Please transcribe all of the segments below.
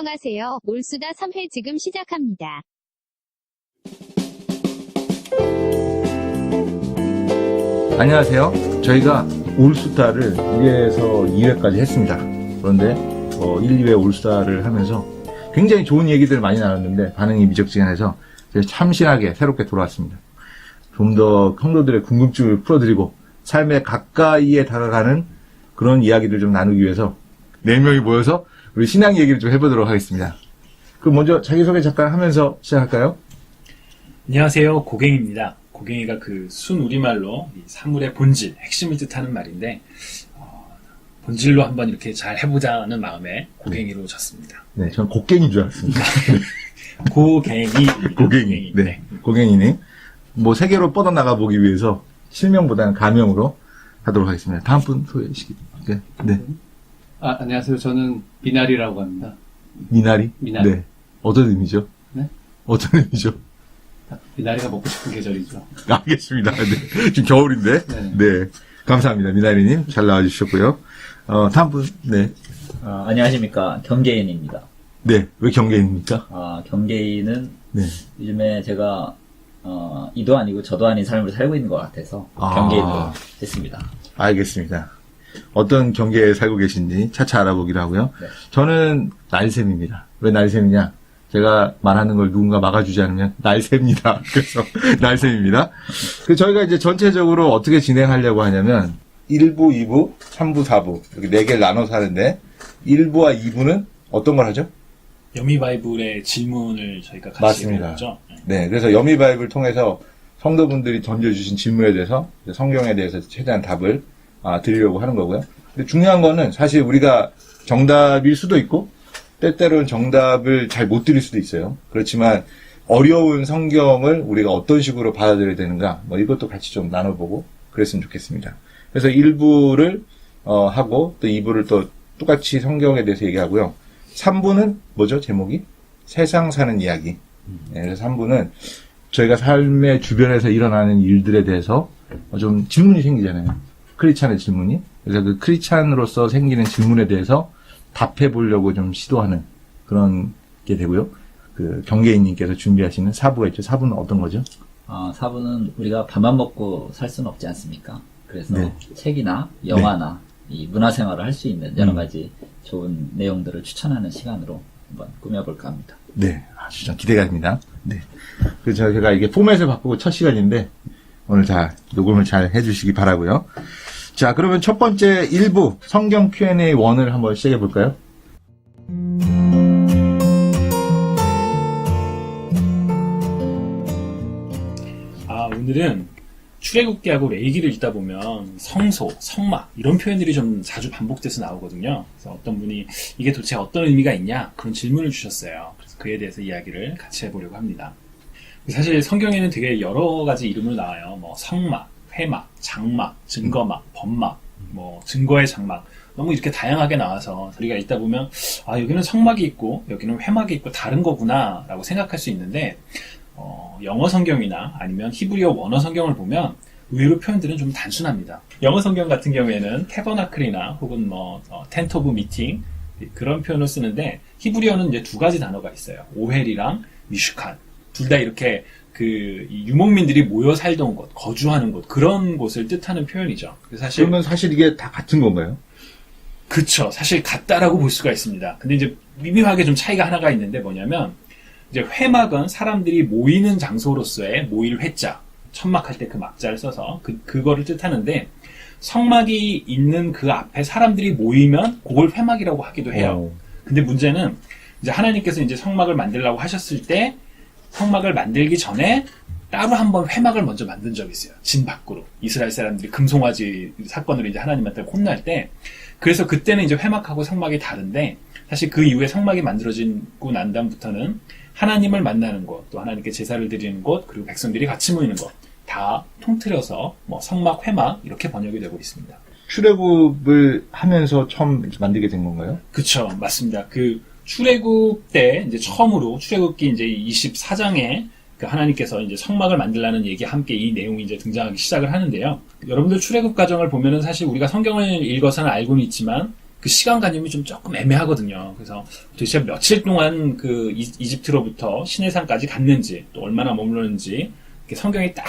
안녕하세요. 올수다 3회 지금 시작합니다. 안녕하세요. 저희가 올수다를 1회에서 2회까지 했습니다. 그런데 1, 2회 올수다를 하면서 굉장히 좋은 얘기들 많이 나눴는데 반응이 미적지근해서 제가 참신하게 새롭게 돌아왔습니다. 좀 더 성도들의 궁금증을 풀어드리고 삶에 가까이에 다가가는 그런 이야기를 좀 나누기 위해서 4명이 모여서 우리 신앙 얘기를 좀 해보도록 하겠습니다. 그럼 먼저 자기소개 잠깐 하면서 시작할까요? 안녕하세요. 고갱입니다. 고갱이가 그 순우리말로 이 사물의 본질, 핵심을 뜻하는 말인데 본질로 한번 이렇게 잘 해보자는 마음에 고갱이로 졌습니다. 네, 저는 곡괭이인 줄 알았습니다. 고갱이. 고갱이. 네, 고갱이님. 세계로 뻗어나가 보기 위해서 실명보다는 가명으로 하도록 하겠습니다. 다음 분 소개시키. 네. 안녕하세요. 저는 미나리라고 합니다. 미나리? 미나리. 네. 어떤 의미죠? 네? 어떤 의미죠? 미나리가 먹고 싶은 계절이죠. 알겠습니다. 네. 지금 겨울인데. 네. 네. 감사합니다. 미나리님. 잘 나와주셨고요. 다음 분. 네. 안녕하십니까. 경계인입니다. 네. 왜 경계입니까? 경계인은 네. 요즘에 제가 이도 아니고 저도 아닌 삶을 살고 있는 것 같아서 경계인으로 했습니다. 알겠습니다. 어떤 경계에 살고 계신지 차차 알아보기로 하고요. 네. 저는 날샘입니다. 왜 날샘이냐? 제가 말하는 걸 누군가 막아주지 않으면 날셉니다. 그래서 날샘입니다. 저희가 이제 전체적으로 어떻게 진행하려고 하냐면 1부, 2부, 3부, 4부 이렇게 4개를 나눠서 하는데 1부와 2부는 어떤 걸 하죠? 여미바이블의 질문을 저희가 같이 맞습니다. 해보죠. 네, 그래서 여미바이블 통해서 성도분들이 던져주신 질문에 대해서 성경에 대해서 최대한 답을 드리려고 하는 거고요. 근데 중요한 거는 사실 우리가 정답일 수도 있고 때때로는 정답을 잘 못 드릴 수도 있어요. 그렇지만 어려운 성경을 우리가 어떤 식으로 받아들여야 되는가 이것도 같이 좀 나눠보고 그랬으면 좋겠습니다. 그래서 1부를 하고 또 2부를 또 똑같이 성경에 대해서 얘기하고요. 3부는 뭐죠? 제목이? 세상 사는 이야기. 네, 그래서 3부는 저희가 삶의 주변에서 일어나는 일들에 대해서 좀 질문이 생기잖아요. 크리스찬의 질문이. 그래서 그 크리스찬으로서 생기는 질문에 대해서 답해 보려고 좀 시도하는 그런 게 되고요. 그 경계인님께서 준비하시는 4부가 있죠. 4부는 어떤 거죠? 4부는 우리가 밥만 먹고 살 수는 없지 않습니까? 그래서 네. 책이나 영화나 이 문화생활을 할 수 있는 여러 가지 좋은 내용들을 추천하는 시간으로 한번 꾸며볼까 합니다. 네. 아주 좀 기대가 됩니다. 네. 그래서 제가 이게 포맷을 바꾸고 첫 시간인데 오늘 녹음을 잘 해주시기 바라고요. 자, 그러면 첫 번째 1부 성경 Q&A 1을 한번 시작해 볼까요? 오늘은 출애굽기하고 레위기를 읽다 보면 성소, 성막 이런 표현들이 좀 자주 반복돼서 나오거든요. 그래서 어떤 분이 이게 도대체 어떤 의미가 있냐 그런 질문을 주셨어요. 그래서 그에 대해서 이야기를 같이 해보려고 합니다. 사실 성경에는 되게 여러 가지 이름으로 나와요. 성막, 회막, 장막, 증거막, 범막, 증거의 장막 너무 이렇게 다양하게 나와서 우리가 읽다 보면 여기는 성막이 있고 여기는 회막이 있고 다른 거구나 라고 생각할 수 있는데 영어 성경이나 아니면 히브리어 원어 성경을 보면 의외로 표현들은 좀 단순합니다. 영어 성경 같은 경우에는 태버나클이나 혹은 텐트 오브 미팅 그런 표현을 쓰는데 히브리어는 이제 2가지 단어가 있어요. 오헬이랑 미슈칸 둘 다 이렇게 이 유목민들이 모여 살던 곳, 거주하는 곳 그런 곳을 뜻하는 표현이죠. 그러면 사실 이게 다 같은 건가요? 그쵸. 사실 같다라고 볼 수가 있습니다. 근데 이제 미묘하게 좀 차이가 하나가 있는데 뭐냐면 이제 회막은 사람들이 모이는 장소로서의 모일 회자, 천막할 때 그 막자를 써서 그거를 뜻하는데 성막이 있는 그 앞에 사람들이 모이면 그걸 회막이라고 하기도 해요. 근데 문제는 이제 하나님께서 이제 성막을 만들라고 하셨을 때 성막을 만들기 전에 따로 한번 회막을 먼저 만든 적이 있어요. 진 밖으로. 이스라엘 사람들이 금송아지 사건으로 이제 하나님한테 혼날 때. 그래서 그때는 이제 회막하고 성막이 다른데 사실 그 이후에 성막이 만들어지고 난 다음부터는 하나님을 만나는 곳, 또 하나님께 제사를 드리는 곳, 그리고 백성들이 같이 모이는 곳 다 통틀어서 성막, 회막 이렇게 번역이 되고 있습니다. 출애굽을 하면서 처음 이렇게 만들게 된 건가요? 그쵸, 맞습니다. 출애굽 때 이제 처음으로 출애굽기 이제 24장에 하나님께서 이제 성막을 만들라는 얘기와 함께 이 내용이 이제 등장하기 시작을 하는데요. 여러분들 출애굽 과정을 보면은 사실 우리가 성경을 읽어서는 알고는 있지만 그 시간관념이 좀 조금 애매하거든요. 그래서 도대체 며칠 동안 그 이집트로부터 시내산까지 갔는지, 또 얼마나 머물렀는지, 이렇게 성경이 딱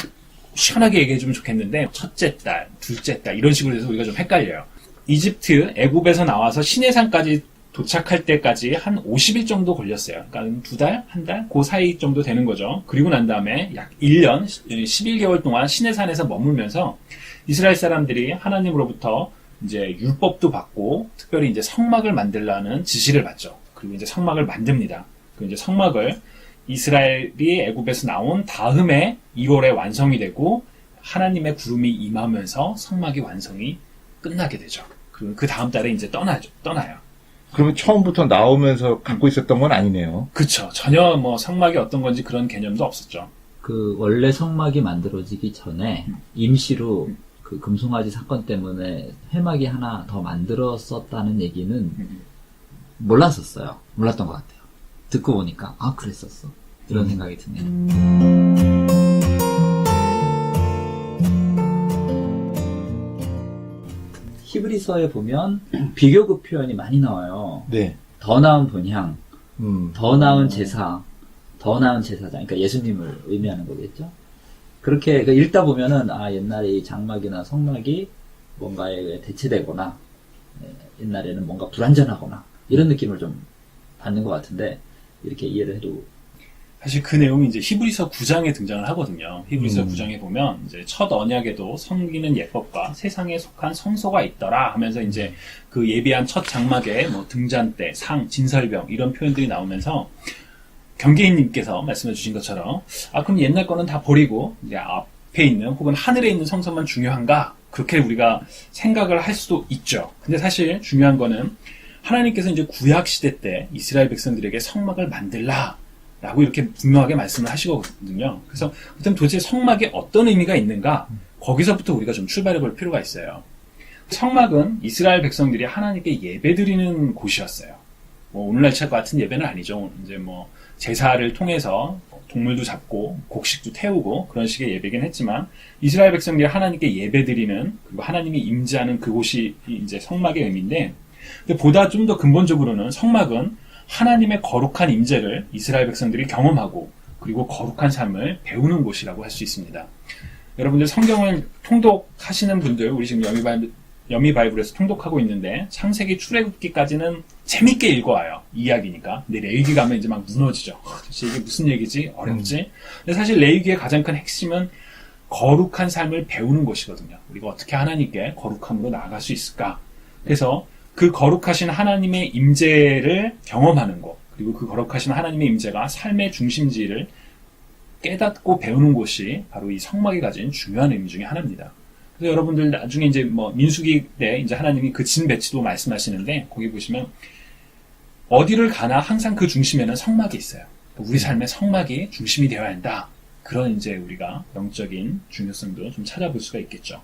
시원하게 얘기해주면 좋겠는데, 첫째 달, 둘째 달, 이런 식으로 해서 우리가 좀 헷갈려요. 이집트, 애굽에서 나와서 시내산까지 도착할 때까지 한 50일 정도 걸렸어요. 그러니까 2달, 1달, 그 사이 정도 되는 거죠. 그리고 난 다음에 약 1년, 11개월 동안 시내산에서 머물면서 이스라엘 사람들이 하나님으로부터 이제 율법도 받고, 특별히 이제 성막을 만들라는 지시를 받죠. 그리고 이제 성막을 만듭니다. 그리고 이제 성막을 이스라엘이 애굽에서 나온 다음에 2월에 완성이 되고, 하나님의 구름이 임하면서 성막이 완성이 끝나게 되죠. 그리고 그 다음 달에 이제 떠나요. 그러면 처음부터 나오면서 갖고 있었던 건 아니네요. 그쵸. 전혀 뭐 성막이 어떤 건지 그런 개념도 없었죠. 그 원래 성막이 만들어지기 전에 임시로 그 금송아지 사건 때문에 회막이 하나 더 만들었었다는 얘기는 몰랐었어요. 몰랐던 것 같아요. 듣고 보니까 아 그랬었어. 이런 생각이 드네요. 히브리서에 보면 비교급 표현이 많이 나와요. 네. 더 나은 본향, 음. 더 나은 제사, 더 나은 제사장. 그러니까 예수님을 의미하는 거겠죠. 그렇게 읽다 보면은 아 옛날에 이 장막이나 성막이 뭔가에 대체되거나 옛날에는 뭔가 불완전하거나 이런 느낌을 좀 받는 것 같은데 이렇게 이해를 해도 사실 그 내용이 이제 히브리서 9장에 등장을 하거든요. 히브리서 9장에 보면 이제 첫 언약에도 섬기는 예법과 세상에 속한 성소가 있더라 하면서 이제 그 예비한 첫 장막에 뭐 등잔대, 상, 진설병 이런 표현들이 나오면서 경계인님께서 말씀해 주신 것처럼 아 그럼 옛날 거는 다 버리고 이제 앞에 있는 혹은 하늘에 있는 성소만 중요한가? 그렇게 우리가 생각을 할 수도 있죠. 근데 사실 중요한 거는 하나님께서 이제 구약 시대 때 이스라엘 백성들에게 성막을 만들라 라고 이렇게 분명하게 말씀을 하시거든요. 그래서 그럼 도대체 성막에 어떤 의미가 있는가? 거기서부터 우리가 좀 출발해 볼 필요가 있어요. 성막은 이스라엘 백성들이 하나님께 예배드리는 곳이었어요. 뭐 오늘날과 같은 예배는 아니죠. 이제 뭐 제사를 통해서 동물도 잡고 곡식도 태우고 그런 식의 예배긴 했지만 이스라엘 백성들이 하나님께 예배드리는 그리고 하나님이 임재하는 그곳이 이제 성막의 의미인데 근데 보다 좀 더 근본적으로는 성막은 하나님의 거룩한 임재를 이스라엘 백성들이 경험하고 그리고 거룩한 삶을 배우는 곳이라고 할 수 있습니다. 여러분들 성경을 통독하시는 분들 우리 지금 여미 바이블에서 통독하고 있는데 창세기 출애굽기까지는 재밌게 읽어와요. 이야기니까. 근데 레위기 가면 이제 막 무너지죠. 도대체 이게 무슨 얘기지? 어렵지? 근데 사실 레위기의 가장 큰 핵심은 거룩한 삶을 배우는 것이거든요. 우리가 어떻게 하나님께 거룩함으로 나아갈 수 있을까? 그래서 그 거룩하신 하나님의 임재를 경험하는 것, 그리고 그 거룩하신 하나님의 임재가 삶의 중심지를 깨닫고 배우는 곳이 바로 이 성막이 가진 중요한 의미 중에 하나입니다. 그래서 여러분들 나중에 이제 뭐 민수기 때 이제 하나님이 그 진 배치도 말씀하시는데 거기 보시면 어디를 가나 항상 그 중심에는 성막이 있어요. 우리 삶의 성막이 중심이 되어야 한다. 그런 이제 우리가 영적인 중요성도 좀 찾아볼 수가 있겠죠.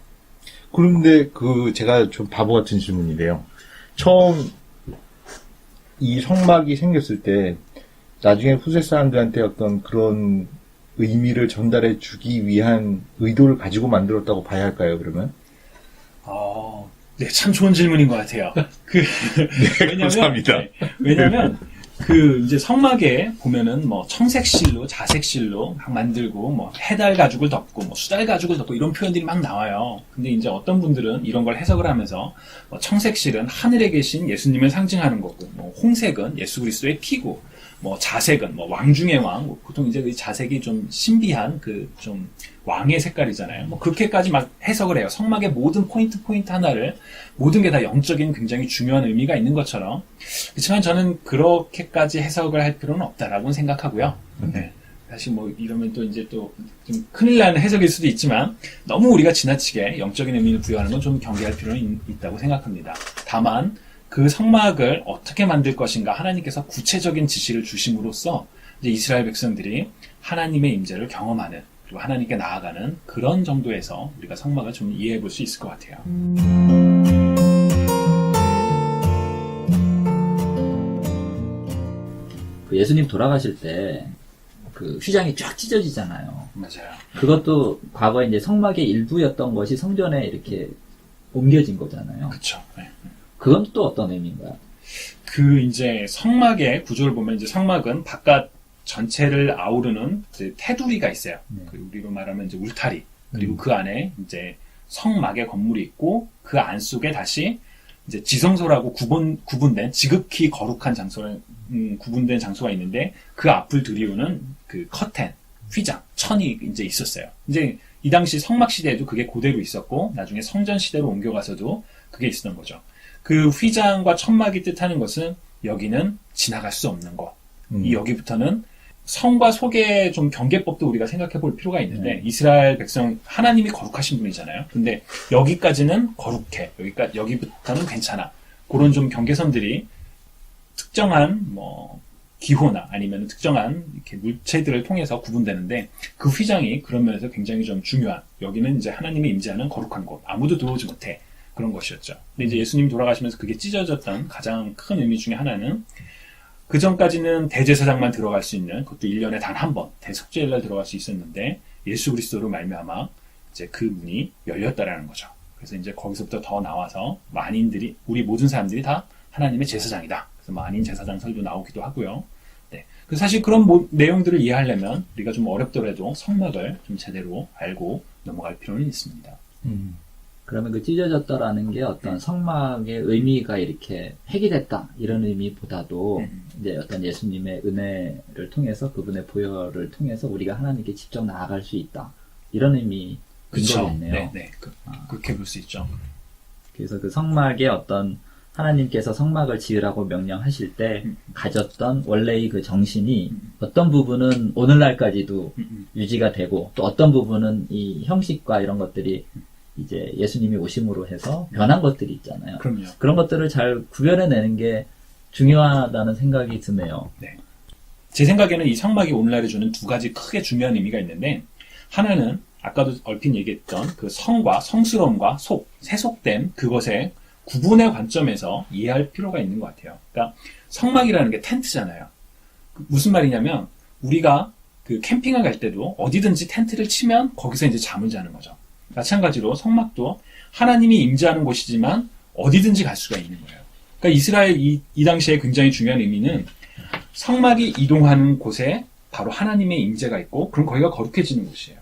그런데 제가 좀 바보 같은 질문이래요. 처음 이 성막이 생겼을 때 나중에 후세 사람들한테 어떤 그런 의미를 전달해 주기 위한 의도를 가지고 만들었다고 봐야 할까요, 그러면? 네, 참 좋은 질문인 것 같아요. 네, 감사합니다. 왜냐면, 이제 성막에 보면은 뭐 청색실로, 자색실로 막 만들고, 뭐 해달 가죽을 덮고, 뭐 수달 가죽을 덮고 이런 표현들이 막 나와요. 근데 이제 어떤 분들은 이런 걸 해석을 하면서, 뭐 청색실은 하늘에 계신 예수님을 상징하는 거고, 뭐 홍색은 예수 그리스도의 피고, 뭐 자색은 뭐 왕 중의 왕, 보통 이제 그 자색이 좀 신비한 좀 왕의 색깔이잖아요. 뭐 그렇게까지 막 해석을 해요. 성막의 모든 포인트 하나를 모든 게 다 영적인 굉장히 중요한 의미가 있는 것처럼. 그렇지만 저는 그렇게까지 해석을 할 필요는 없다라고 생각하고요. 네. 사실 뭐 이러면 또 이제 또 좀 큰일 나는 해석일 수도 있지만 너무 우리가 지나치게 영적인 의미를 부여하는 건 좀 경계할 필요는 있다고 생각합니다. 다만 그 성막을 어떻게 만들 것인가 하나님께서 구체적인 지시를 주심으로써 이제 이스라엘 백성들이 하나님의 임재를 경험하는 그리고 하나님께 나아가는 그런 정도에서 우리가 성막을 좀 이해해 볼 수 있을 것 같아요. 그 예수님 돌아가실 때 그 휘장이 쫙 찢어지잖아요. 맞아요. 그것도 과거에 이제 성막의 일부였던 것이 성전에 이렇게 옮겨진 거잖아요. 그렇죠. 네. 그건 또 어떤 의미인가요? 그 이제 성막의 구조를 보면 이제 성막은 바깥 전체를 아우르는 이제 테두리가 있어요. 네. 그 우리로 말하면 이제 울타리. 그리고 그 안에 이제 성막의 건물이 있고 그 안 속에 다시 이제 지성소라고 구분된 지극히 거룩한 장소는 구분된 장소가 있는데 그 앞을 들이우는 그 커튼, 휘장, 천이 이제 있었어요. 이제 이 당시 성막 시대에도 그게 그대로 있었고 나중에 성전 시대로 옮겨가서도 그게 있었던 거죠. 그 휘장과 천막이 뜻하는 것은 여기는 지나갈 수 없는 것. 이 여기부터는 성과 속의 좀 경계법도 우리가 생각해 볼 필요가 있는데 이스라엘 백성 하나님이 거룩하신 분이잖아요. 근데 여기까지는 거룩해. 여기부터는 괜찮아. 그런 좀 경계선들이 특정한 뭐 기호나 아니면 특정한 이렇게 물체들을 통해서 구분되는데 그 휘장이 그런 면에서 굉장히 좀 중요한 여기는 이제 하나님이 임재하는 거룩한 곳. 아무도 들어오지 못해. 그런 것이었죠. 근데 이제 예수님 돌아가시면서 그게 찢어졌던 가장 큰 의미 중에 하나는 그 전까지는 대제사장만 들어갈 수 있는 그것도 1년에 단 한 번 대속죄일날 들어갈 수 있었는데 예수 그리스도로 말미암아 이제 그 문이 열렸다라는 거죠. 그래서 이제 거기서부터 더 나와서 만인들이 우리 모든 사람들이 다 하나님의 제사장이다. 그래서 만인 제사장 설도 나오기도 하고요. 네. 그래서 사실 그런 내용들을 이해하려면 우리가 좀 어렵더라도 성막을 좀 제대로 알고 넘어갈 필요는 있습니다. 그러면 그 찢어졌다라는 게 어떤 성막의 의미가 이렇게 폐기됐다 이런 의미보다도 이제 어떤 예수님의 은혜를 통해서 그분의 보혈을 통해서 우리가 하나님께 직접 나아갈 수 있다 이런 의미인 거겠네요. 네. 그렇게 볼 수 있죠. 그래서 그 성막의 어떤 하나님께서 성막을 지으라고 명령하실 때 가졌던 원래의 그 정신이 어떤 부분은 오늘날까지도 유지가 되고 또 어떤 부분은 이 형식과 이런 것들이 이제 예수님이 오심으로 해서 변한 것들이 있잖아요. 그럼요. 그런 것들을 잘 구별해내는 게 중요하다는 생각이 드네요. 네. 제 생각에는 이 성막이 오늘날에 주는 두 가지 크게 중요한 의미가 있는데 하나는 아까도 얼핏 얘기했던 그 성과 성스러움과 세속됨 그것의 구분의 관점에서 이해할 필요가 있는 것 같아요. 그러니까 성막이라는 게 텐트잖아요. 무슨 말이냐면 우리가 그 캠핑을 갈 때도 어디든지 텐트를 치면 거기서 이제 잠을 자는 거죠. 마찬가지로 성막도 하나님이 임재하는 곳이지만 어디든지 갈 수가 있는 거예요. 그러니까 이스라엘 이 당시에 굉장히 중요한 의미는 성막이 이동하는 곳에 바로 하나님의 임재가 있고 그럼 거기가 거룩해지는 곳이에요.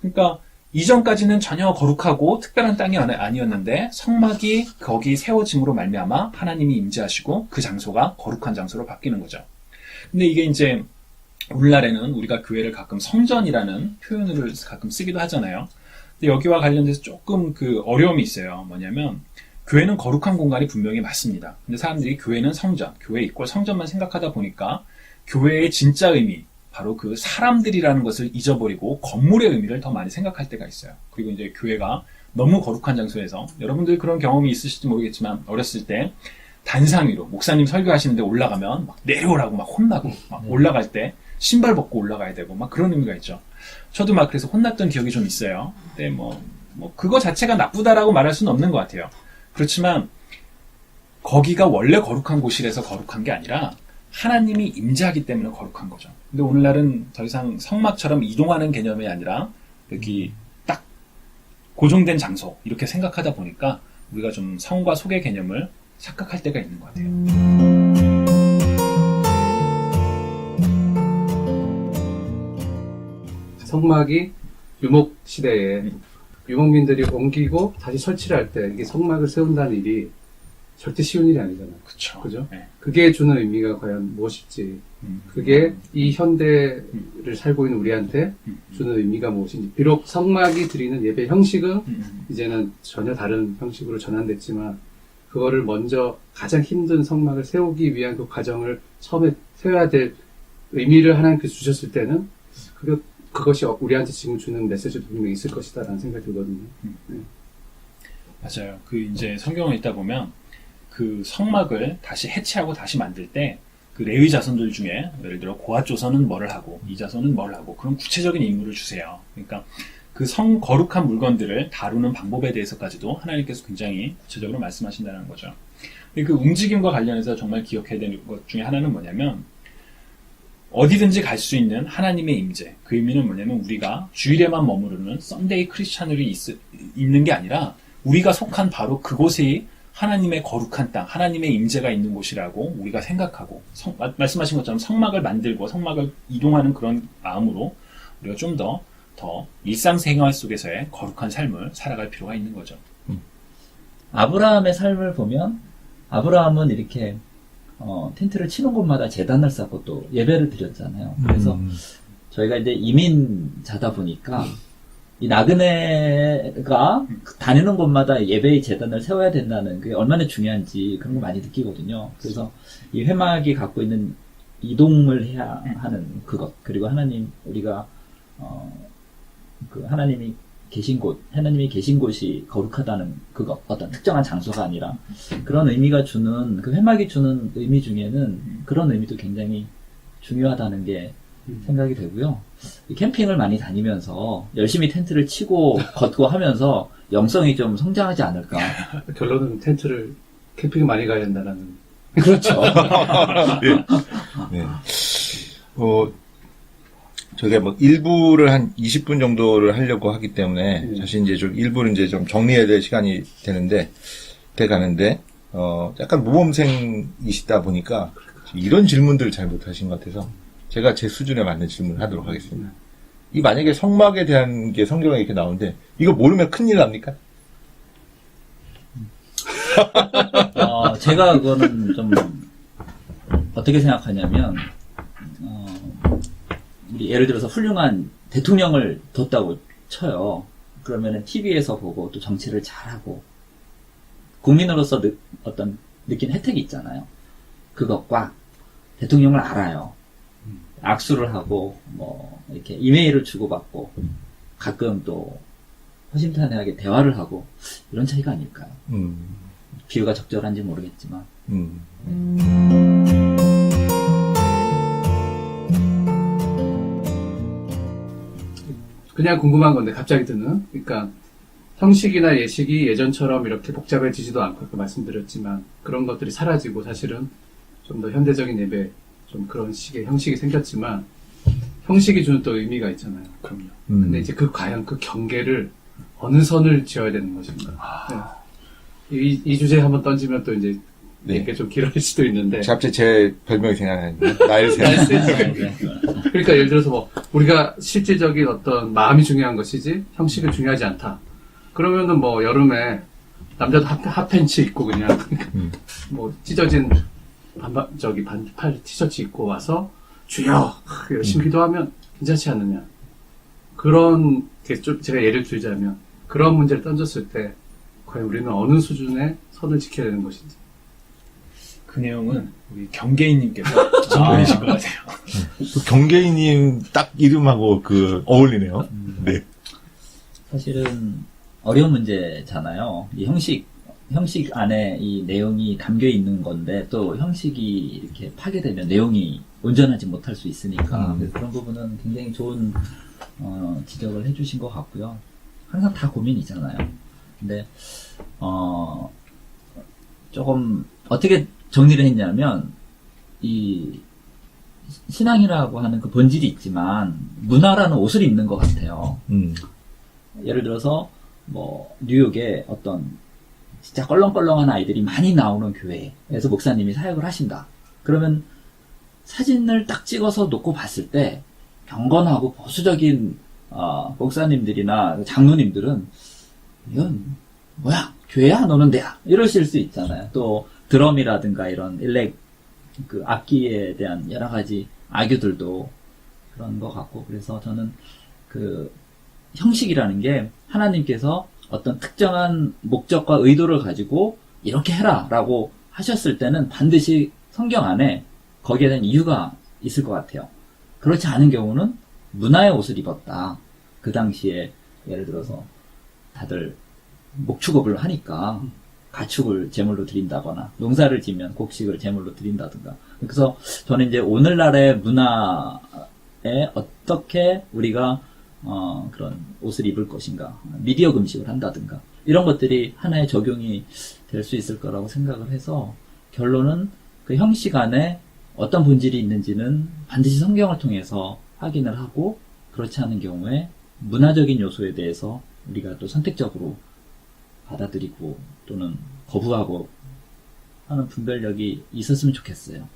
그러니까 이전까지는 전혀 거룩하고 특별한 땅이 아니었는데 성막이 거기 세워짐으로 말미암아 하나님이 임재하시고 그 장소가 거룩한 장소로 바뀌는 거죠. 근데 이게 이제 오늘날에는 우리가 교회를 가끔 성전이라는 표현을 가끔 쓰기도 하잖아요. 근데 여기와 관련돼서 조금 그 어려움이 있어요. 뭐냐면 교회는 거룩한 공간이 분명히 맞습니다. 근데 사람들이 교회는 성전, 교회 이꼴 성전만 생각하다 보니까 교회의 진짜 의미, 바로 그 사람들이라는 것을 잊어버리고 건물의 의미를 더 많이 생각할 때가 있어요. 그리고 이제 교회가 너무 거룩한 장소에서 여러분들 그런 경험이 있으실지 모르겠지만 어렸을 때 단상 위로 목사님 설교하시는데 올라가면 막 내려오라고 막 혼나고 막 올라갈 때 신발 벗고 올라가야 되고 막 그런 의미가 있죠. 저도 막 그래서 혼났던 기억이 좀 있어요. 근데 뭐 그거 자체가 나쁘다라고 말할 수는 없는 것 같아요. 그렇지만 거기가 원래 거룩한 곳이라서 거룩한 게 아니라 하나님이 임재하기 때문에 거룩한 거죠. 근데 오늘날은 더 이상 성막처럼 이동하는 개념이 아니라 여기 딱 고정된 장소 이렇게 생각하다 보니까 우리가 좀 성과 속의 개념을 착각할 때가 있는 것 같아요. 성막이 유목 시대에 유목민들이 옮기고 다시 설치를 할 때 이게 성막을 세운다는 일이 절대 쉬운 일이 아니잖아요. 그쵸. 그죠? 네. 그게 주는 의미가 과연 무엇일지, 그게 이 현대를 살고 있는 우리한테 주는 의미가 무엇인지. 비록 성막이 드리는 예배 형식은 이제는 전혀 다른 형식으로 전환됐지만, 그거를 먼저 가장 힘든 성막을 세우기 위한 그 과정을 처음에 세워야 될 의미를 하나님께서 주셨을 때는, 그것이 우리한테 지금 주는 메시지도 분명히 있을 것이다라는 생각이 들거든요. 네. 맞아요. 그 이제 성경을 읽다 보면 그 성막을 다시 해체하고 다시 만들 때 그 레위 자손들 중에 예를 들어 고핫 조선은 뭐를 하고 이 자손은 뭐를 하고 그런 구체적인 임무를 주세요. 그러니까 그 거룩한 물건들을 다루는 방법에 대해서까지도 하나님께서 굉장히 구체적으로 말씀하신다는 거죠. 그 움직임과 관련해서 정말 기억해야 되는 것 중에 하나는 뭐냐면 어디든지 갈 수 있는 하나님의 임재. 그 의미는 뭐냐면 우리가 주일에만 머무르는 썬데이 크리스찬으로 있는 게 아니라 우리가 속한 바로 그곳이 하나님의 거룩한 땅, 하나님의 임재가 있는 곳이라고 우리가 생각하고 말씀하신 것처럼 성막을 만들고 성막을 이동하는 그런 마음으로 우리가 좀 더 일상생활 속에서의 거룩한 삶을 살아갈 필요가 있는 거죠. 아브라함의 삶을 보면 아브라함은 이렇게 텐트를 치는 곳마다 제단을 쌓고 또 예배를 드렸잖아요. 그래서 저희가 이제 이민자다 보니까 이 나그네가 다니는 곳마다 예배의 제단을 세워야 된다는 게 얼마나 중요한지 그런 거 많이 느끼거든요. 그래서 이 회막이 갖고 있는 이동을 해야 하는 그것, 그리고 하나님 우리가 그 하나님이 계신 곳이 거룩하다는 그것, 어떤 특정한 장소가 아니라 그런 의미가 주는 그 회막이 주는 의미 중에는 그런 의미도 굉장히 중요하다는 게 생각이 되고요. 이 캠핑을 많이 다니면서 열심히 텐트를 치고 걷고 하면서 영성이 좀 성장하지 않을까. 결론은 텐트를 캠핑을 많이 가야 된다는. 그렇죠. 네. 저게 뭐 일부를 한 20분 정도를 하려고 하기 때문에 사실 이제 좀 일부를 이제 좀 정리해야 될 시간이 돼 가는데 약간 모범생이시다 보니까 이런 질문들을 잘 못하신 것 같아서 제가 제 수준에 맞는 질문을 하도록 하겠습니다. 이 만약에 성막에 대한 게 성경에 이렇게 나오는데 이거 모르면 큰일 납니까? 제가 그거는 좀 어떻게 생각하냐면 우리 예를 들어서 훌륭한 대통령을 뒀다고 쳐요. 그러면은 TV에서 보고 또 정치를 잘하고 국민으로서 어떤 느낀 혜택이 있잖아요. 그것과 대통령을 알아요. 악수를 하고 뭐 이렇게 이메일을 주고받고 가끔 또 허심탄회하게 대화를 하고 이런 차이가 아닐까요? 비유가 적절한지 모르겠지만. 그냥 궁금한 건데 갑자기 드는. 그러니까 형식이나 예식이 예전처럼 이렇게 복잡해지지도 않고 아까 말씀드렸지만 그런 것들이 사라지고 사실은 좀 더 현대적인 예배 좀 그런 식의 형식이 생겼지만 형식이 주는 또 의미가 있잖아요. 그럼요. 근데 이제 과연 그 경계를 어느 선을 지어야 되는 것인가. 네. 이 주제에 한번 던지면 또 이제 네. 이게 좀 길어질 수도 있는데. 갑자기 제 별명이 생각나는데 나일새. 그러니까 예를 들어서 뭐 우리가 실질적인 어떤 마음이 중요한 것이지 형식은 중요하지 않다. 그러면은 뭐 여름에 남자도 핫팬츠 입고 그냥 뭐 찢어진 반팔 티셔츠 입고 와서 주여 열심히 기도하면 괜찮지 않느냐. 그런 좀 제가 예를 들자면 그런 문제를 던졌을 때 과연 우리는 어느 수준의 선을 지켜야 되는 것인지. 그 내용은 우리 경계인님께서 전문이신 것 같아요. 경계인님 딱 이름하고 어울리네요. 네. 사실은 어려운 문제잖아요. 이 형식 안에 이 내용이 담겨 있는 건데 또 형식이 이렇게 파괴되면 내용이 온전하지 못할 수 있으니까 그래서 그런 부분은 굉장히 좋은 지적을 해주신 것 같고요. 항상 다 고민이잖아요. 근데 조금 어떻게 정리를 했냐면 이 신앙이라고 하는 그 본질이 있지만 문화라는 옷을 입는 것 같아요. 예를 들어서 뭐 뉴욕에 어떤 진짜 껄렁껄렁한 아이들이 많이 나오는 교회에서 목사님이 사역을 하신다. 그러면 사진을 딱 찍어서 놓고 봤을 때 경건하고 보수적인 목사님들이나 장로님들은 이건 뭐야 교회야 너는 데야 이러실 수 있잖아요. 또 드럼이라든가 이런 그 악기에 대한 여러 가지 악유들도 그런 것 같고 그래서 저는 그 형식이라는 게 하나님께서 어떤 특정한 목적과 의도를 가지고 이렇게 해라 라고 하셨을 때는 반드시 성경 안에 거기에 대한 이유가 있을 것 같아요. 그렇지 않은 경우는 문화의 옷을 입었다. 그 당시에 예를 들어서 다들 목축업을 하니까 가축을 제물로 드린다거나 농사를 지면 곡식을 제물로 드린다든가 그래서 저는 이제 오늘날의 문화에 어떻게 우리가 그런 옷을 입을 것인가, 미디어 금식을 한다든가, 이런 것들이 하나의 적용이 될 수 있을 거라고 생각을 해서, 결론은 그 형식 안에 어떤 본질이 있는지는 반드시 성경을 통해서 확인을 하고, 그렇지 않은 경우에 문화적인 요소에 대해서 우리가 또 선택적으로 받아들이고 또는 거부하고 하는 분별력이 있었으면 좋겠어요.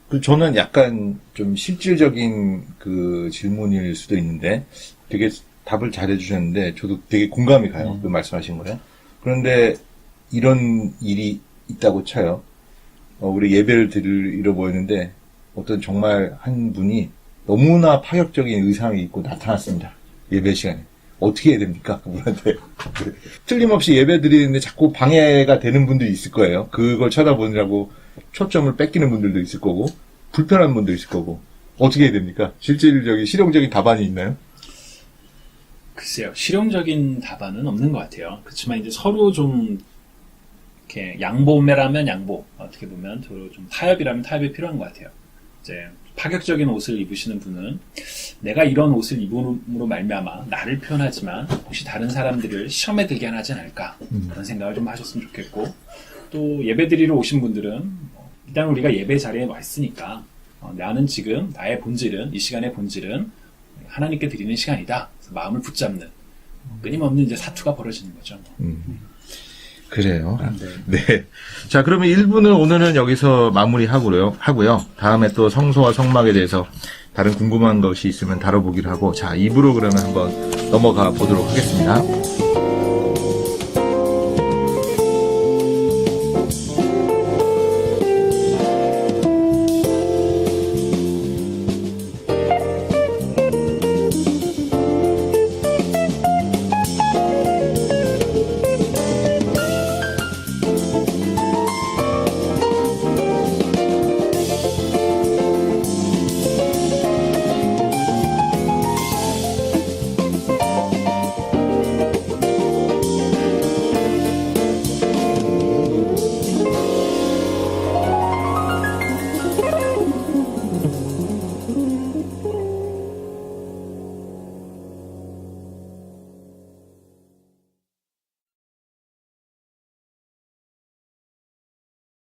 그 저는 약간 좀 실질적인 그 질문일 수도 있는데 되게 답을 잘 해주셨는데 저도 되게 공감이 가요. 그 말씀하신 거예요. 그런데 이런 일이 있다고 쳐요. 우리 예배를 드리러 모였는데 어떤 정말 한 분이 너무나 파격적인 의상을 입고 나타났습니다. 예배 시간에. 어떻게 해야 됩니까? 그분한테. 틀림없이 예배 드리는데 자꾸 방해가 되는 분들이 있을 거예요. 그걸 쳐다보느라고 초점을 뺏기는 분들도 있을 거고, 불편한 분도 있을 거고, 어떻게 해야 됩니까? 실질적인, 실용적인 답안이 있나요? 글쎄요, 실용적인 답안은 없는 것 같아요. 그렇지만 이제 서로 좀, 이렇게 양보매라면 양보, 어떻게 보면 서로 좀 타협이라면 타협이 필요한 것 같아요. 이제 파격적인 옷을 입으시는 분은 내가 이런 옷을 입음으로 말미암아 나를 표현하지만 혹시 다른 사람들을 시험에 들게 하지 않을까 그런 생각을 좀 하셨으면 좋겠고 또 예배드리러 오신 분들은 일단 우리가 예배 자리에 와 있으니까 나는 지금 나의 본질은 이 시간의 본질은 하나님께 드리는 시간이다. 그래서 마음을 붙잡는 끊임없는 이제 사투가 벌어지는 거죠. 그래요. 네. 자, 그러면 1부는 오늘은 여기서 마무리하고요. 다음에 또 성소와 성막에 대해서 다른 궁금한 것이 있으면 다뤄보기로 하고, 자, 2부로 그러면 한번 넘어가 보도록 하겠습니다.